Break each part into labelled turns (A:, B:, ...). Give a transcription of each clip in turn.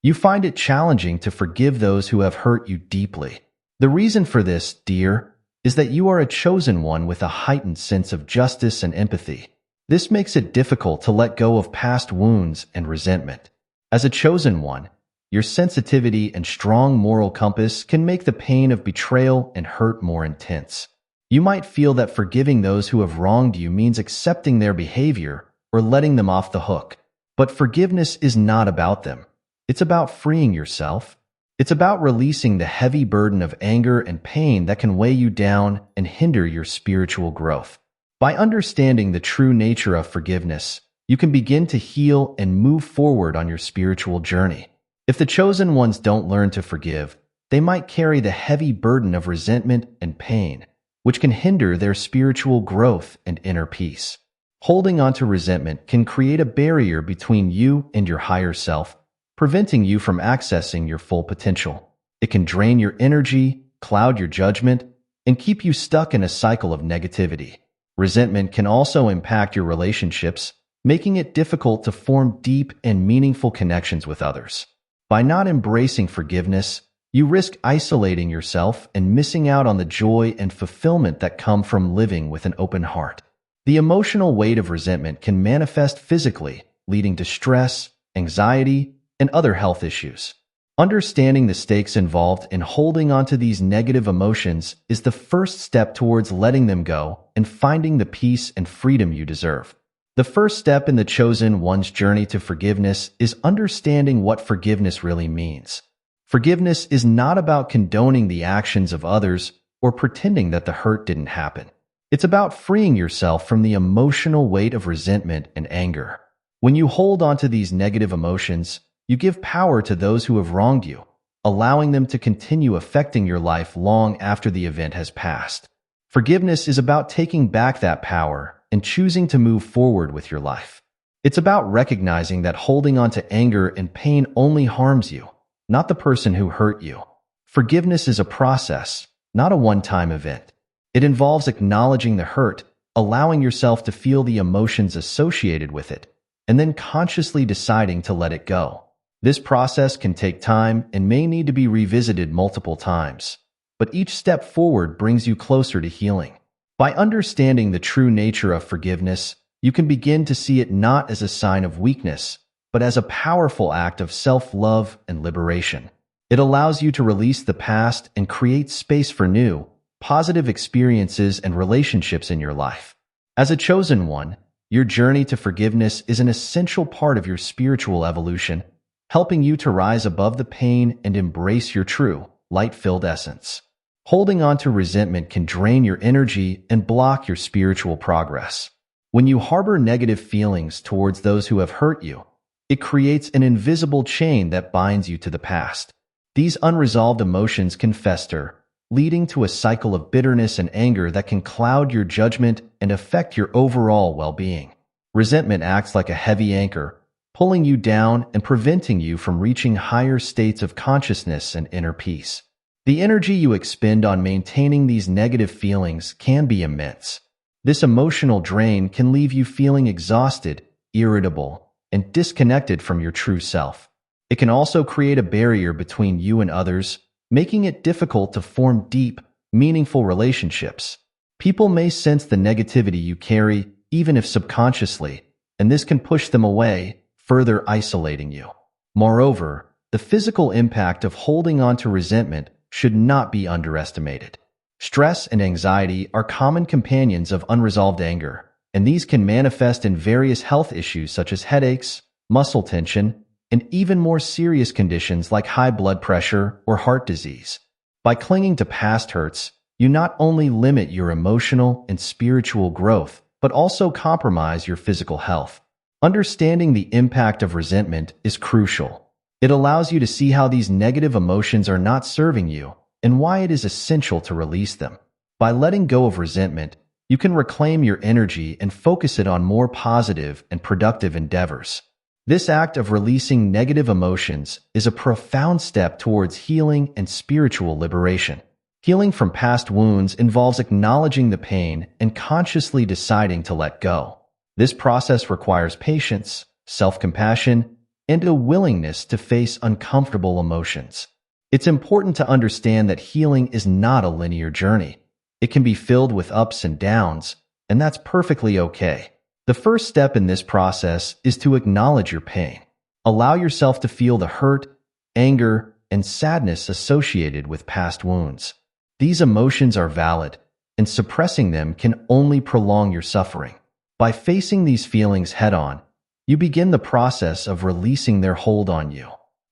A: You find it challenging to forgive those who have hurt you deeply. The reason for this, dear, is that you are a chosen one with a heightened sense of justice and empathy. This makes it difficult to let go of past wounds and resentment. As a chosen one, your sensitivity and strong moral compass can make the pain of betrayal and hurt more intense. You might feel that forgiving those who have wronged you means accepting their behavior or letting them off the hook. But forgiveness is not about them. It's about freeing yourself. It's about releasing the heavy burden of anger and pain that can weigh you down and hinder your spiritual growth. By understanding the true nature of forgiveness, you can begin to heal and move forward on your spiritual journey. If the chosen ones don't learn to forgive, they might carry the heavy burden of resentment and pain, which can hinder their spiritual growth and inner peace. Holding on to resentment can create a barrier between you and your higher self, preventing you from accessing your full potential. It can drain your energy, cloud your judgment, and keep you stuck in a cycle of negativity. Resentment can also impact your relationships, making it difficult to form deep and meaningful connections with others. By not embracing forgiveness, you risk isolating yourself and missing out on the joy and fulfillment that come from living with an open heart. The emotional weight of resentment can manifest physically, leading to stress, anxiety, and other health issues. Understanding the stakes involved in holding on to these negative emotions is the first step towards letting them go and finding the peace and freedom you deserve. The first step in the chosen one's journey to forgiveness is understanding what forgiveness really means. Forgiveness is not about condoning the actions of others or pretending that the hurt didn't happen. It's about freeing yourself from the emotional weight of resentment and anger. When you hold on to these negative emotions, you give power to those who have wronged you, allowing them to continue affecting your life long after the event has passed. Forgiveness is about taking back that power and choosing to move forward with your life. It's about recognizing that holding on to anger and pain only harms you, not the person who hurt you. Forgiveness is a process, not a one-time event. It involves acknowledging the hurt, allowing yourself to feel the emotions associated with it, and then consciously deciding to let it go. This process can take time and may need to be revisited multiple times, but each step forward brings you closer to healing. By understanding the true nature of forgiveness, you can begin to see it not as a sign of weakness, but as a powerful act of self-love and liberation. It allows you to release the past and create space for new, positive experiences and relationships in your life. As a chosen one, your journey to forgiveness is an essential part of your spiritual evolution, helping you to rise above the pain and embrace your true, light-filled essence. Holding on to resentment can drain your energy and block your spiritual progress. When you harbor negative feelings towards those who have hurt you, it creates an invisible chain that binds you to the past. These unresolved emotions can fester, leading to a cycle of bitterness and anger that can cloud your judgment and affect your overall well-being. Resentment acts like a heavy anchor, pulling you down and preventing you from reaching higher states of consciousness and inner peace. The energy you expend on maintaining these negative feelings can be immense. This emotional drain can leave you feeling exhausted, irritable, and disconnected from your true self. It can also create a barrier between you and others, making it difficult to form deep, meaningful relationships. People may sense the negativity you carry, even if subconsciously, and this can push them away, further isolating you. Moreover, the physical impact of holding on to resentment should not be underestimated. Stress and anxiety are common companions of unresolved anger, and these can manifest in various health issues such as headaches, muscle tension, and even more serious conditions like high blood pressure or heart disease. By clinging to past hurts, you not only limit your emotional and spiritual growth, but also compromise your physical health. Understanding the impact of resentment is crucial. It allows you to see how these negative emotions are not serving you and why it is essential to release them. By letting go of resentment, you can reclaim your energy and focus it on more positive and productive endeavors. This act of releasing negative emotions is a profound step towards healing and spiritual liberation. Healing from past wounds involves acknowledging the pain and consciously deciding to let go. This process requires patience, self-compassion, and a willingness to face uncomfortable emotions. It's important to understand that healing is not a linear journey. It can be filled with ups and downs, and that's perfectly okay. The first step in this process is to acknowledge your pain. Allow yourself to feel the hurt, anger, and sadness associated with past wounds. These emotions are valid, and suppressing them can only prolong your suffering. By facing these feelings head-on, you begin the process of releasing their hold on you.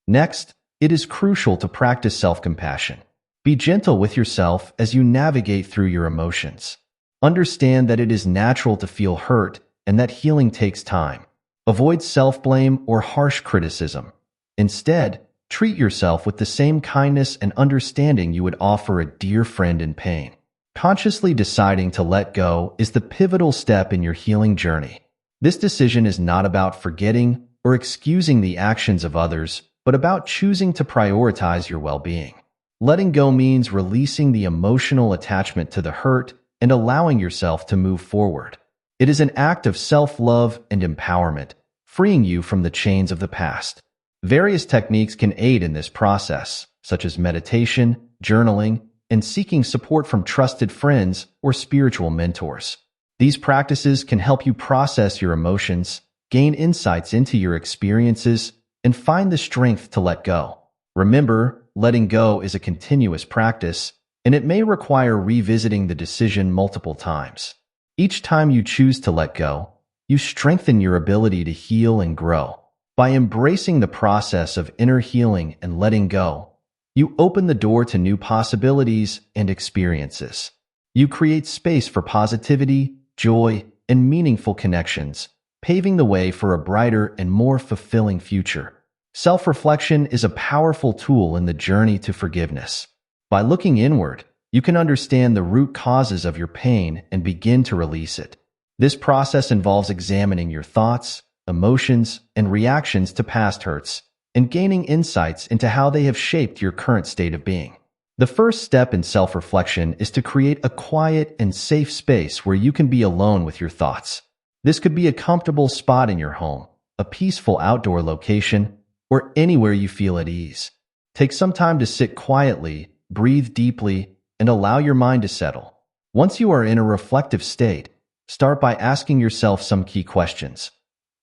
A: Next, it is crucial to practice self-compassion. Be gentle with yourself as you navigate through your emotions. Understand that it is natural to feel hurt and that healing takes time. Avoid self-blame or harsh criticism. Instead, treat yourself with the same kindness and understanding you would offer a dear friend in pain. Consciously deciding to let go is the pivotal step in your healing journey. This decision is not about forgetting or excusing the actions of others, but about choosing to prioritize your well-being. Letting go means releasing the emotional attachment to the hurt and allowing yourself to move forward. It is an act of self-love and empowerment, freeing you from the chains of the past. Various techniques can aid in this process, such as meditation, journaling, and seeking support from trusted friends or spiritual mentors. These practices can help you process your emotions, gain insights into your experiences, and find the strength to let go. Remember, letting go is a continuous practice, and it may require revisiting the decision multiple times. Each time you choose to let go, you strengthen your ability to heal and grow. By embracing the process of inner healing and letting go, you open the door to new possibilities and experiences. You create space for positivity, joy, and meaningful connections, paving the way for a brighter and more fulfilling future. Self-reflection is a powerful tool in the journey to forgiveness. By looking inward, you can understand the root causes of your pain and begin to release it. This process involves examining your thoughts, emotions, and reactions to past hurts, and gaining insights into how they have shaped your current state of being. The first step in self-reflection is to create a quiet and safe space where you can be alone with your thoughts. This could be a comfortable spot in your home, a peaceful outdoor location, or anywhere you feel at ease. Take some time to sit quietly, breathe deeply, and allow your mind to settle. Once you are in a reflective state, start by asking yourself some key questions.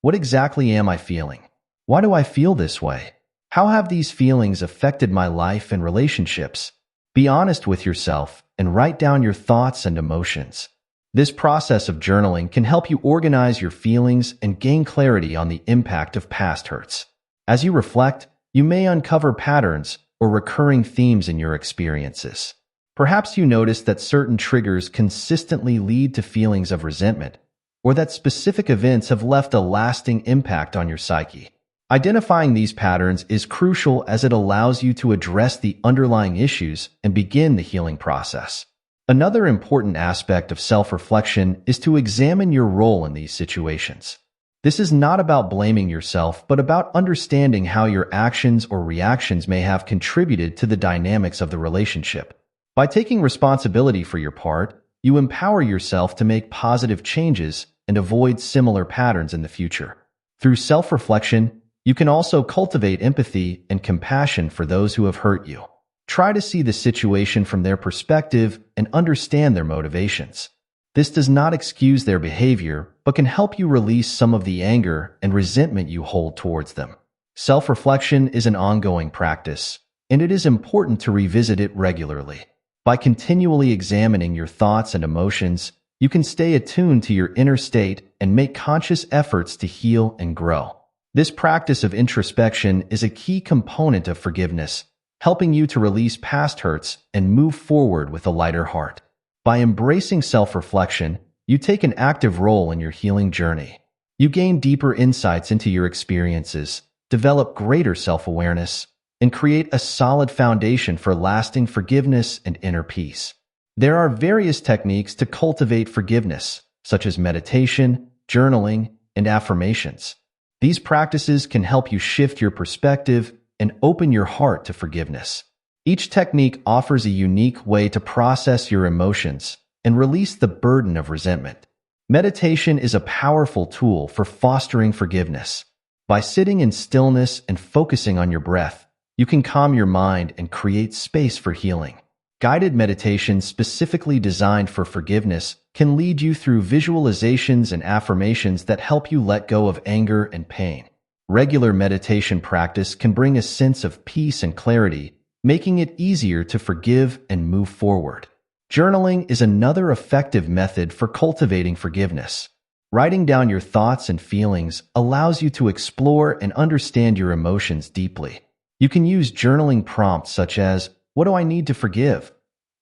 A: What exactly am I feeling? Why do I feel this way? How have these feelings affected my life and relationships? Be honest with yourself and write down your thoughts and emotions. This process of journaling can help you organize your feelings and gain clarity on the impact of past hurts. As you reflect, you may uncover patterns or recurring themes in your experiences. Perhaps you notice that certain triggers consistently lead to feelings of resentment, or that specific events have left a lasting impact on your psyche. Identifying these patterns is crucial as it allows you to address the underlying issues and begin the healing process. Another important aspect of self-reflection is to examine your role in these situations. This is not about blaming yourself, but about understanding how your actions or reactions may have contributed to the dynamics of the relationship. By taking responsibility for your part, you empower yourself to make positive changes and avoid similar patterns in the future. Through self-reflection, you can also cultivate empathy and compassion for those who have hurt you. Try to see the situation from their perspective and understand their motivations. This does not excuse their behavior, but can help you release some of the anger and resentment you hold towards them. Self-reflection is an ongoing practice, and it is important to revisit it regularly. By continually examining your thoughts and emotions, you can stay attuned to your inner state and make conscious efforts to heal and grow. This practice of introspection is a key component of forgiveness, helping you to release past hurts and move forward with a lighter heart. By embracing self-reflection, you take an active role in your healing journey. You gain deeper insights into your experiences, develop greater self-awareness, and create a solid foundation for lasting forgiveness and inner peace. There are various techniques to cultivate forgiveness, such as meditation, journaling, and affirmations. These practices can help you shift your perspective and open your heart to forgiveness. Each technique offers a unique way to process your emotions and release the burden of resentment. Meditation is a powerful tool for fostering forgiveness. By sitting in stillness and focusing on your breath, you can calm your mind and create space for healing. Guided meditations specifically designed for forgiveness can lead you through visualizations and affirmations that help you let go of anger and pain. Regular meditation practice can bring a sense of peace and clarity, making it easier to forgive and move forward. Journaling is another effective method for cultivating forgiveness. Writing down your thoughts and feelings allows you to explore and understand your emotions deeply. You can use journaling prompts such as, "What do I need to forgive?"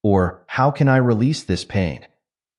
A: or "How can I release this pain?"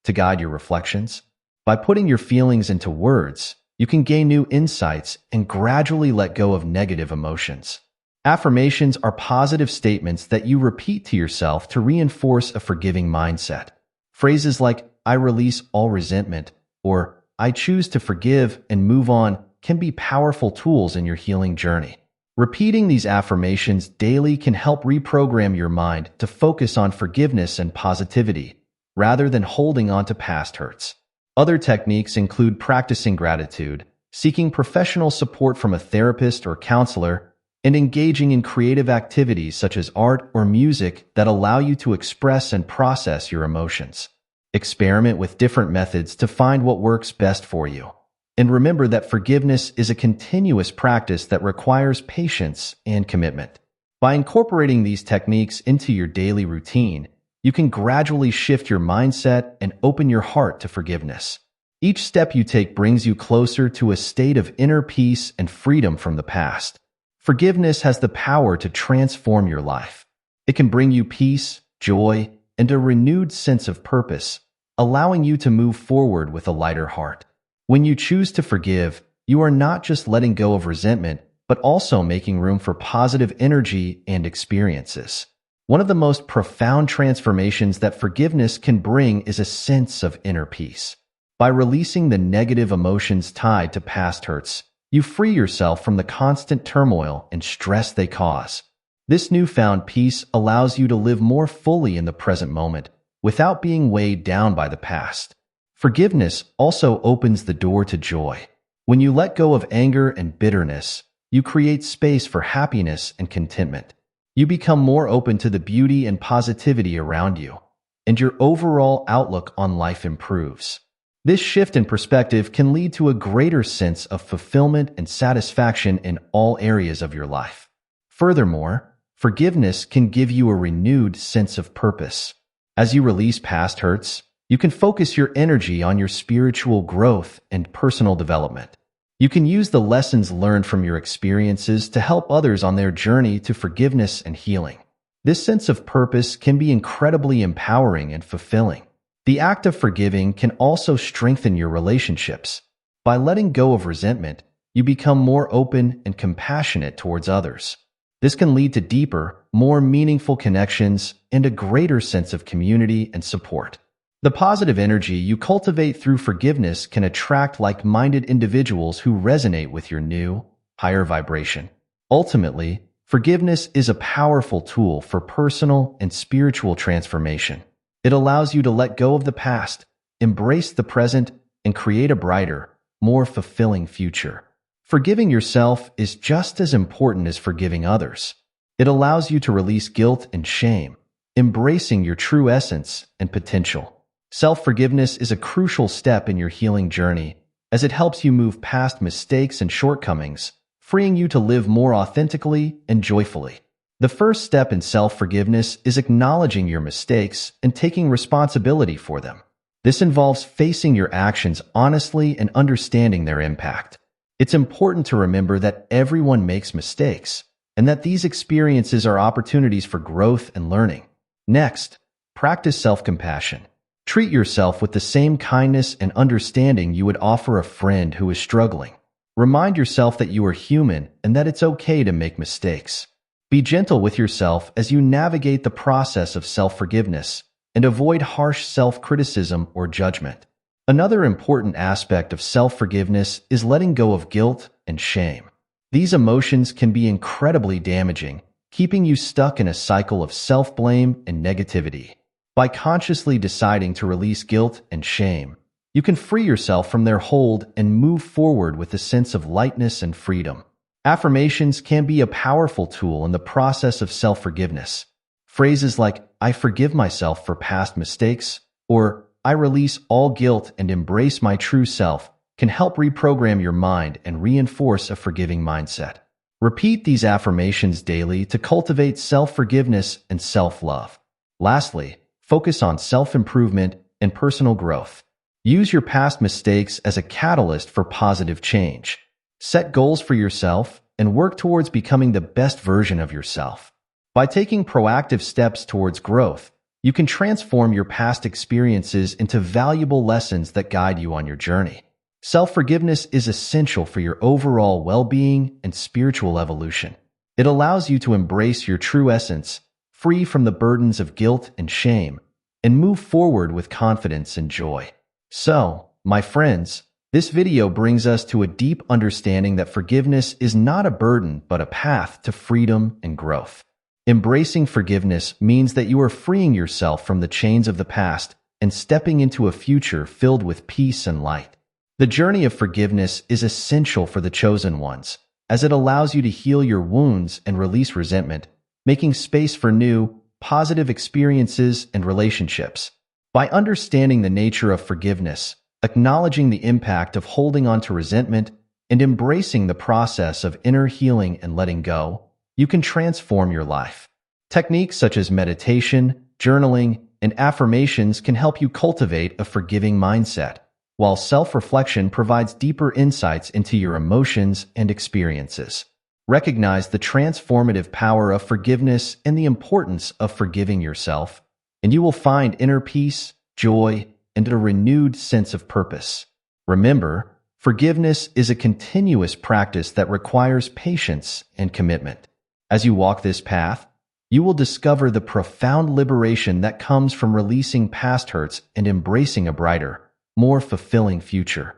A: to guide your reflections. By putting your feelings into words, you can gain new insights and gradually let go of negative emotions. Affirmations are positive statements that you repeat to yourself to reinforce a forgiving mindset. Phrases like, "I release all resentment," or "I choose to forgive and move on" can be powerful tools in your healing journey. Repeating these affirmations daily can help reprogram your mind to focus on forgiveness and positivity, rather than holding on to past hurts. Other techniques include practicing gratitude, seeking professional support from a therapist or counselor, and engaging in creative activities such as art or music that allow you to express and process your emotions. Experiment with different methods to find what works best for you. And remember that forgiveness is a continuous practice that requires patience and commitment. By incorporating these techniques into your daily routine, you can gradually shift your mindset and open your heart to forgiveness. Each step you take brings you closer to a state of inner peace and freedom from the past. Forgiveness has the power to transform your life. It can bring you peace, joy, and a renewed sense of purpose, allowing you to move forward with a lighter heart. When you choose to forgive, you are not just letting go of resentment, but also making room for positive energy and experiences. One of the most profound transformations that forgiveness can bring is a sense of inner peace. By releasing the negative emotions tied to past hurts, you free yourself from the constant turmoil and stress they cause. This newfound peace allows you to live more fully in the present moment, without being weighed down by the past. Forgiveness also opens the door to joy. When you let go of anger and bitterness, you create space for happiness and contentment. You become more open to the beauty and positivity around you, and your overall outlook on life improves. This shift in perspective can lead to a greater sense of fulfillment and satisfaction in all areas of your life. Furthermore, forgiveness can give you a renewed sense of purpose. As you release past hurts, you can focus your energy on your spiritual growth and personal development. You can use the lessons learned from your experiences to help others on their journey to forgiveness and healing. This sense of purpose can be incredibly empowering and fulfilling. The act of forgiving can also strengthen your relationships. By letting go of resentment, you become more open and compassionate towards others. This can lead to deeper, more meaningful connections and a greater sense of community and support. The positive energy you cultivate through forgiveness can attract like-minded individuals who resonate with your new, higher vibration. Ultimately, forgiveness is a powerful tool for personal and spiritual transformation. It allows you to let go of the past, embrace the present, and create a brighter, more fulfilling future. Forgiving yourself is just as important as forgiving others. It allows you to release guilt and shame, embracing your true essence and potential. Self-forgiveness is a crucial step in your healing journey, as it helps you move past mistakes and shortcomings, freeing you to live more authentically and joyfully. The first step in self-forgiveness is acknowledging your mistakes and taking responsibility for them. This involves facing your actions honestly and understanding their impact. It's important to remember that everyone makes mistakes, and that these experiences are opportunities for growth and learning. Next, practice self-compassion. Treat yourself with the same kindness and understanding you would offer a friend who is struggling. Remind yourself that you are human and that it's okay to make mistakes. Be gentle with yourself as you navigate the process of self-forgiveness, and avoid harsh self-criticism or judgment. Another important aspect of self-forgiveness is letting go of guilt and shame. These emotions can be incredibly damaging, keeping you stuck in a cycle of self-blame and negativity. By consciously deciding to release guilt and shame, you can free yourself from their hold and move forward with a sense of lightness and freedom. Affirmations can be a powerful tool in the process of self-forgiveness. Phrases like, "I forgive myself for past mistakes," or "I release all guilt and embrace my true self," can help reprogram your mind and reinforce a forgiving mindset. Repeat these affirmations daily to cultivate self-forgiveness and self-love. Lastly, focus on self-improvement and personal growth. Use your past mistakes as a catalyst for positive change. Set goals for yourself and work towards becoming the best version of yourself. By taking proactive steps towards growth, you can transform your past experiences into valuable lessons that guide you on your journey. Self-forgiveness is essential for your overall well-being and spiritual evolution. It allows you to embrace your true essence, free from the burdens of guilt and shame, and move forward with confidence and joy. So, my friends, this video brings us to a deep understanding that forgiveness is not a burden but a path to freedom and growth. Embracing forgiveness means that you are freeing yourself from the chains of the past and stepping into a future filled with peace and light. The journey of forgiveness is essential for the chosen ones, as it allows you to heal your wounds and release resentment, making space for new, positive experiences and relationships. By understanding the nature of forgiveness, acknowledging the impact of holding on to resentment, and embracing the process of inner healing and letting go, you can transform your life. Techniques such as meditation, journaling, and affirmations can help you cultivate a forgiving mindset, while self-reflection provides deeper insights into your emotions and experiences. Recognize the transformative power of forgiveness and the importance of forgiving yourself, and you will find inner peace, joy, and a renewed sense of purpose. Remember, forgiveness is a continuous practice that requires patience and commitment. As you walk this path, you will discover the profound liberation that comes from releasing past hurts and embracing a brighter, more fulfilling future.